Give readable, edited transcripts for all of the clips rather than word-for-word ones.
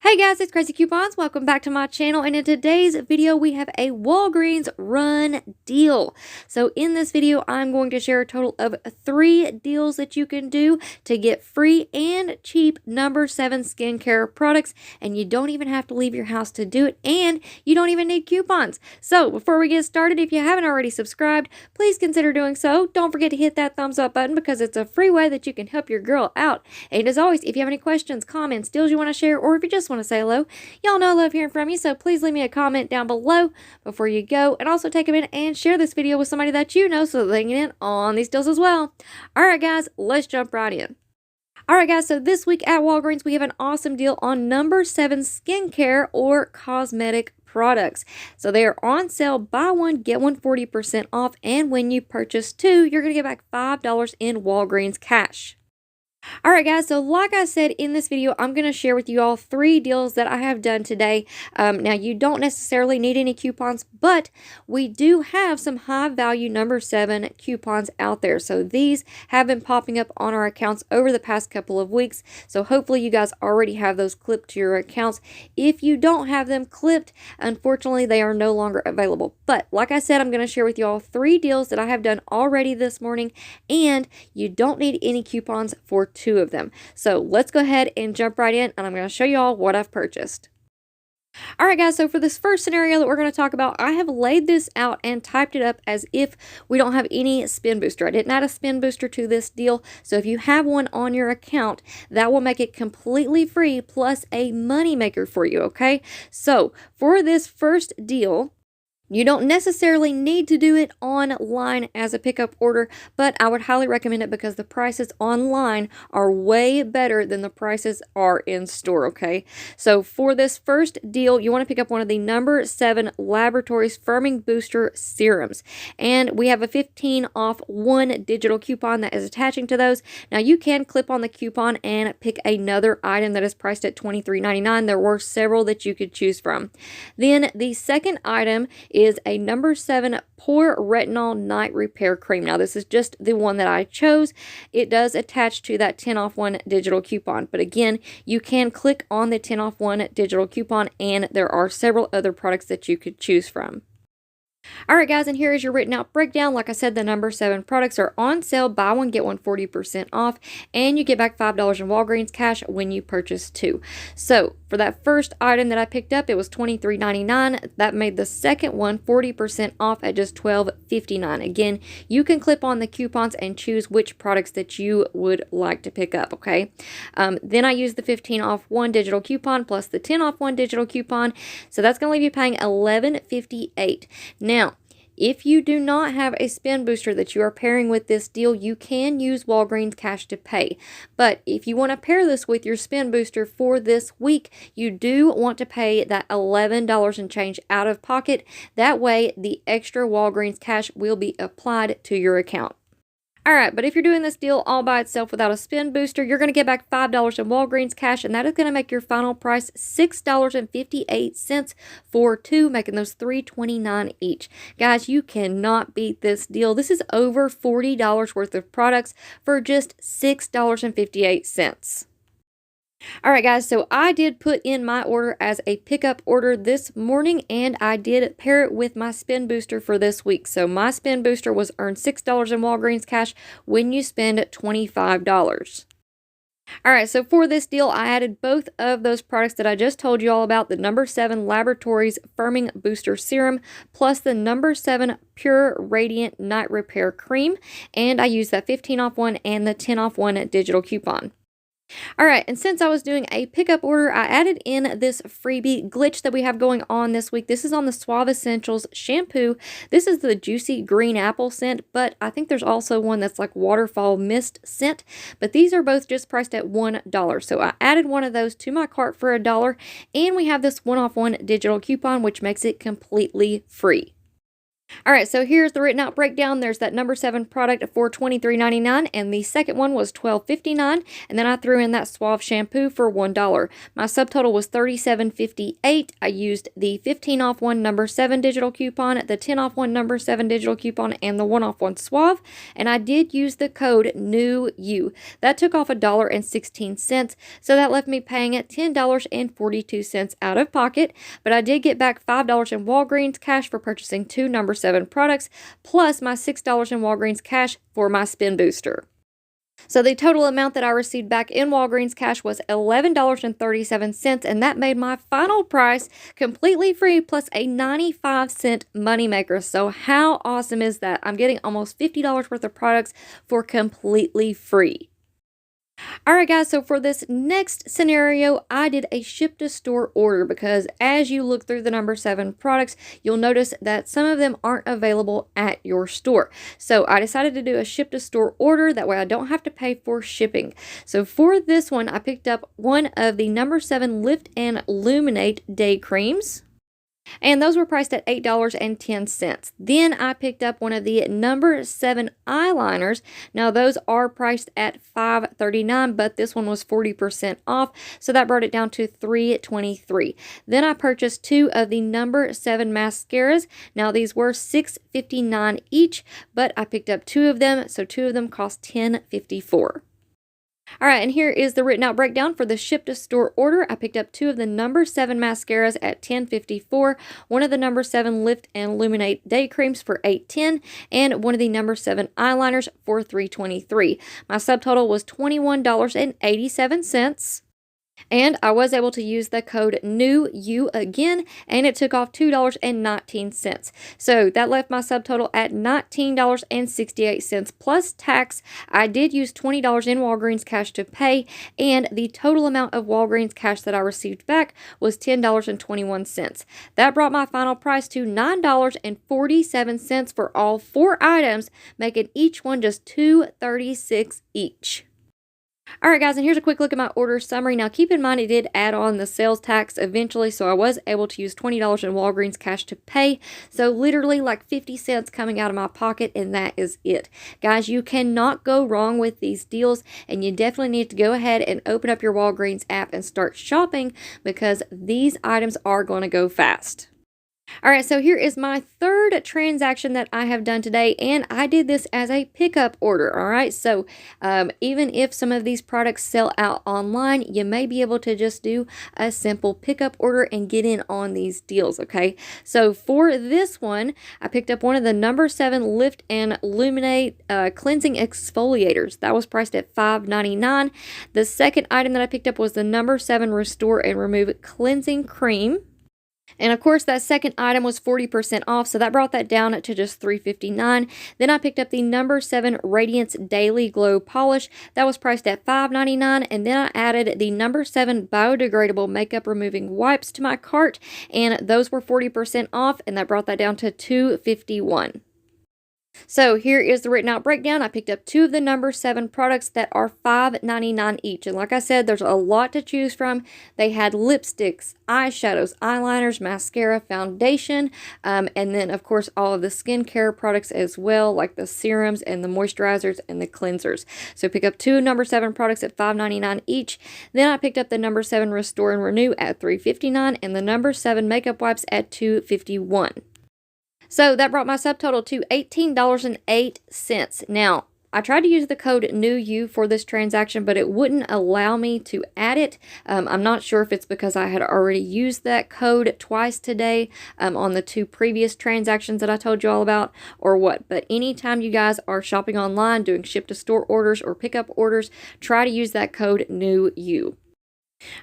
Hey guys, it's Crazy Coupons. Welcome back to my channel, and in today's video we have a Walgreens run deal. So in this video I'm going to share a total of 3 deals that you can do to get free and cheap No.7 skincare products, and you don't even have to leave your house to do it, and you don't even need coupons. So before we get started, if you haven't already subscribed, please consider doing so. Don't forget to hit that thumbs up button because it's a free way that you can help your girl out. And as always, if you have any questions, comments, deals you want to share, or if you just want to say hello, y'all know I love hearing from you, so please leave me a comment down below before you go, and also take a minute and share this video with somebody that you know so they can get in on these deals as well. Alright guys, let's jump right in. Alright guys, so this week at Walgreens we have an awesome deal on No.7 skincare or cosmetic products. So they are on sale, buy one get one 40% off, and when you purchase 2 you're going to get back $5 in Walgreens cash. Alright guys, so like I said in this video, I'm going to share with you all 3 deals that I have done today. Now you don't necessarily need any coupons, but we do have some high value No.7 coupons out there. So these have been popping up on our accounts over the past couple of weeks. So hopefully you guys already have those clipped to your accounts. If you don't have them clipped, unfortunately they are no longer available. But like I said, I'm going to share with you all 3 deals that I have done already this morning, and you don't need any coupons for 2 of them. So let's go ahead and jump right in, and I'm going to show you all what I've purchased. Alright guys, so for this first scenario that we're going to talk about, I have laid this out and typed it up as if we don't have any spin booster. I didn't add a spin booster to this deal, so if you have one on your account, that will make it completely free plus a money maker for you, okay? So for this first deal, you don't necessarily need to do it online as a pickup order, but I would highly recommend it because the prices online are way better than the prices are in store, okay? So for this first deal, you want to pick up one of the No.7 Laboratories Firming Booster Serums. And we have a 15 off 1 digital coupon that is attaching to those. Now you can clip on the coupon and pick another item that is priced at $23.99. There were several that you could choose from. Then the second item is a No.7 Pore Retinol Night Repair Cream. Now this is just the one that I chose. It does attach to that 10 off 1 digital coupon, but again, you can click on the 10 off 1 digital coupon and there are several other products that you could choose from. Alright guys, and here is your written out breakdown. Like I said, the No.7 products are on sale, buy one get one 40% off, and you get back $5 in Walgreens cash when you purchase 2. So for that first item that I picked up, it was $23.99. That made the second one 40% off at just $12.59. Again, you can clip on the coupons and choose which products that you would like to pick up, okay? Then I used the 15 off 1 digital coupon plus the 10 off 1 digital coupon, so that's going to leave you paying $11.58. Now, if you do not have a spin booster that you are pairing with this deal, you can use Walgreens Cash to Pay. But if you want to pair this with your spin booster for this week, you do want to pay that $11 and change out of pocket. That way, the extra Walgreens Cash will be applied to your account. Alright, but if you're doing this deal all by itself without a spin booster, you're going to get back $5 in Walgreens cash, and that is going to make your final price $6.58 for 2, making those $3.29 each. Guys, you cannot beat this deal. This is over $40 worth of products for just $6.58. Alright guys, so I did put in my order as a pickup order this morning, and I did pair it with my spin booster for this week. So my spin booster was earned $6 in Walgreens cash when you spend $25. Alright, so for this deal, I added both of those products that I just told you all about, the No.7 Laboratories Firming Booster Serum, plus the No.7 Pure Radiant Night Repair Cream, and I used that 15 off 1 and the 10 off 1 digital coupon. Alright, and since I was doing a pickup order, I added in this freebie glitch that we have going on this week. This is on the Suave Essentials shampoo. This is the Juicy Green Apple scent, but I think there's also one that's like Waterfall Mist scent. But these are both just priced at $1. So I added one of those to my cart for $1, and we have this 1 off 1 digital coupon, which makes it completely free. All right, so here's the written out breakdown. There's that number 7 product for $23.99, and the second one was $12.59, and then I threw in that Suave shampoo for $1. My subtotal was $37.58. I used the 15 off 1 number 7 digital coupon, the 10 off 1 number 7 digital coupon, and the 1 off 1 Suave, and I did use the code NEWU. That took off $1.16, so that left me paying at $10.42 out of pocket, but I did get back $5 in Walgreens cash for purchasing 2 number 7 products, plus my $6 in Walgreens cash for my spin booster. So the total amount that I received back in Walgreens cash was $11.37, and that made my final price completely free plus a 95-cent moneymaker. So how awesome is that? I'm getting almost $50 worth of products for completely free. Alright guys, so for this next scenario, I did a ship to store order because as you look through the number 7 products, you'll notice that some of them aren't available at your store. So I decided to do a ship to store order, that way I don't have to pay for shipping. So for this one, I picked up one of the number 7 Lift and Illuminate Day Creams, and those were priced at $8.10. Then I picked up one of the number 7 eyeliners. Now those are priced at $5.39, but this one was 40% off, so that brought it down to $3.23. Then I purchased 2 of the number 7 mascaras. Now these were $6.59 each, but I picked up 2 of them, so 2 of them cost $10.54. Alright, and here is the written out breakdown for the ship to store order. I picked up 2 of the number 7 mascaras at $10.54, one of the number 7 Lift and Illuminate Day Creams for $8.10, and one of the number 7 eyeliners for $3.23. My subtotal was $21.87. And I was able to use the code NEWU again, and it took off $2.19. So that left my subtotal at $19.68 plus tax. I did use $20 in Walgreens cash to pay, and the total amount of Walgreens cash that I received back was $10.21. That brought my final price to $9.47 for all 4 items, making each one just $2.36 each. Alright guys, and here's a quick look at my order summary. Now keep in mind it did add on the sales tax eventually, so I was able to use $20 in Walgreens cash to pay. So literally like 50 cents coming out of my pocket, and that is it. Guys, you cannot go wrong with these deals, and you definitely need to go ahead and open up your Walgreens app and start shopping because these items are going to go fast. Alright, so here is my third transaction that I have done today, and I did this as a pickup order. Alright, so even if some of these products sell out online, you may be able to just do a simple pickup order and get in on these deals, okay? So for this one, I picked up one of the number 7 Lift and Illuminate Cleansing Exfoliators. That was priced at $5.99. The second item that I picked up was the number 7 Restore and Remove Cleansing Cream. And of course, that second item was 40% off, so that brought that down to just $3.59. Then I picked up the number 7 Radiance Daily Glow Polish. That was priced at $5.99. And then I added the number 7 Biodegradable Makeup Removing Wipes to my cart, and those were 40% off, and that brought that down to $2.51. So here is the written out breakdown. I picked up 2 of the number 7 products that are $5.99 each. And like I said, there's a lot to choose from. They had lipsticks, eyeshadows, eyeliners, mascara, foundation, and then of course all of the skincare products as well, like the serums and the moisturizers and the cleansers. So pick up 2 number 7 products at $5.99 each. Then I picked up the number 7 Restore and Renew at $3.59 and the number 7 makeup wipes at $2.51. So that brought my subtotal to $18.08. Now, I tried to use the code NEWU for this transaction, but it wouldn't allow me to add it. I'm not sure if it's because I had already used that code twice today on the 2 previous transactions that I told you all about or what. But anytime you guys are shopping online, doing ship to store orders or pickup orders, try to use that code NEWU.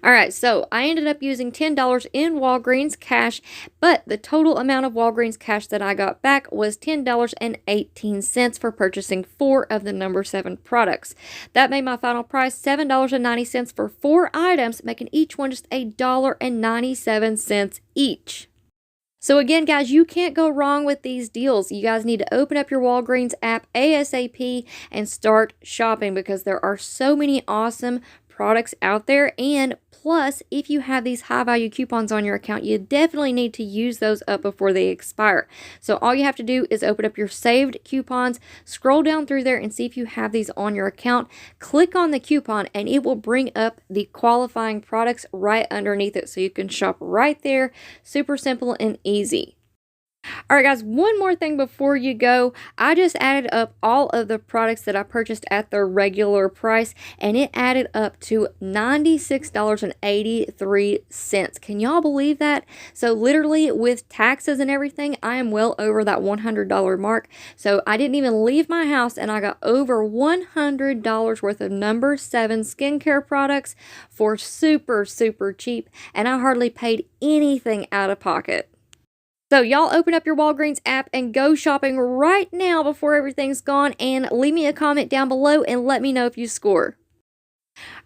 Alright, so I ended up using $10 in Walgreens cash, but the total amount of Walgreens cash that I got back was $10.18 for purchasing 4 of the number 7 products. That made my final price $7.90 for 4 items, making each one just $1.97 each. So again, guys, you can't go wrong with these deals. You guys need to open up your Walgreens app ASAP and start shopping because there are so many awesome products out there, and Plus, if you have these high value coupons on your account, you definitely need to use those up before they expire. So all you have to do is open up your saved coupons, scroll down through there and see if you have these on your account. Click on the coupon and it will bring up the qualifying products right underneath it, so you can shop right there. Super simple and easy. Alright guys, one more thing before you go. I just added up all of the products that I purchased at their regular price, and it added up to $96.83. Can y'all believe that? So literally with taxes and everything, I am well over that $100 mark. So I didn't even leave my house and I got over $100 worth of No.7 skincare products for super cheap, and I hardly paid anything out of pocket. So y'all open up your Walgreens app and go shopping right now before everything's gone, and leave me a comment down below and let me know if you score.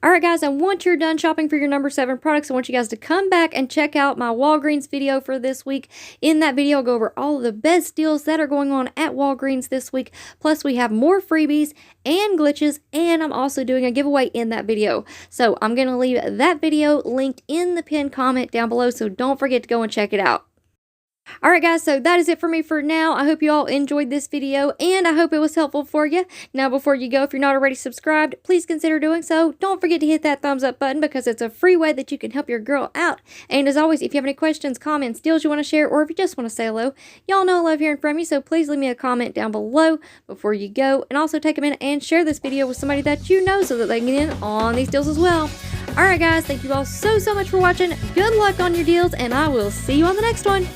Alright guys, and once you're done shopping for your No.7 products, I want you guys to come back and check out my Walgreens video for this week. In that video, I'll go over all of the best deals that are going on at Walgreens this week. Plus, we have more freebies and glitches, and I'm also doing a giveaway in that video. So I'm going to leave that video linked in the pinned comment down below, so don't forget to go and check it out. Alright guys, so that is it for me for now. I hope you all enjoyed this video, and I hope it was helpful for you. Now before you go, if you're not already subscribed, please consider doing so. Don't forget to hit that thumbs up button, because it's a free way that you can help your girl out. And as always, if you have any questions, comments, deals you want to share, or if you just want to say hello, y'all know I love hearing from you, so please leave me a comment down below before you go. And also take a minute and share this video with somebody that you know so that they can get in on these deals as well. Alright guys, thank you all so much for watching. Good luck on your deals, and I will see you on the next one.